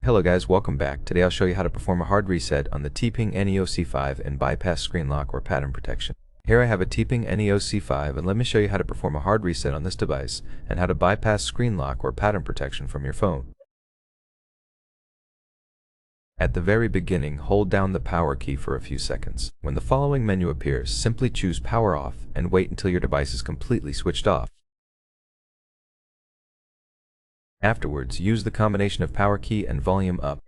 Hello guys, welcome back. Today I'll show you how to perform a hard reset on the TPing Neo C5 and bypass screen lock or pattern protection. Here I have a TPing Neo C5 and let me show you how to perform a hard reset on this device and how to bypass screen lock or pattern protection from your phone. At the very beginning, hold down the power key for a few seconds. When the following menu appears, simply choose power off and wait until your device is completely switched off. Afterwards, use the combination of power key and volume up.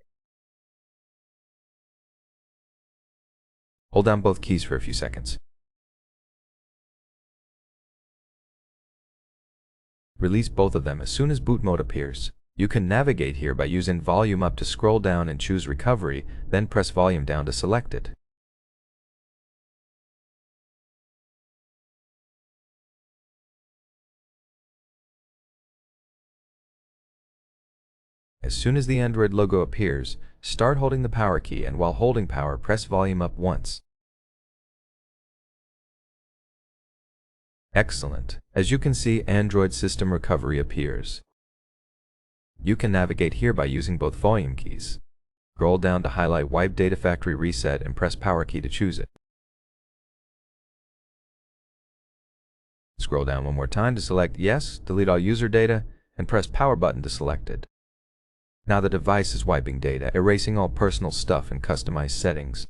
Hold down both keys for a few seconds. Release both of them as soon as boot mode appears. You can navigate here by using volume up to scroll down and choose recovery, then press volume down to select it. As soon as the Android logo appears, start holding the power key and while holding power, press volume up once. Excellent. As you can see, Android system recovery appears. You can navigate here by using both volume keys. Scroll down to highlight Wipe Data Factory Reset and press power key to choose it. Scroll down one more time to select Yes, delete all user data, and press power button to select it. Now the device is wiping data, erasing all personal stuff and customized settings.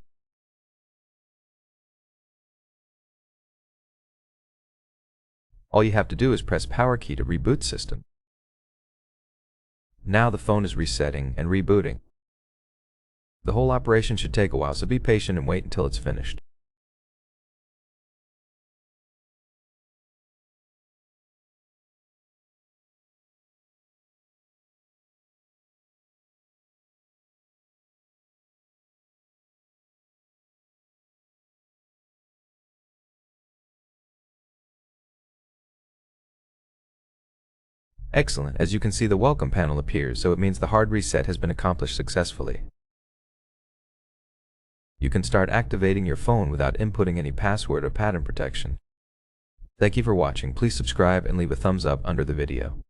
All you have to do is press power key to reboot system. Now the phone is resetting and rebooting. The whole operation should take a while, so be patient and wait until it's finished. Excellent. As you can see, the welcome panel appears, so it means the hard reset has been accomplished successfully. You can start activating your phone without inputting any password or pattern protection. Thank you for watching. Please subscribe and leave a thumbs up under the video.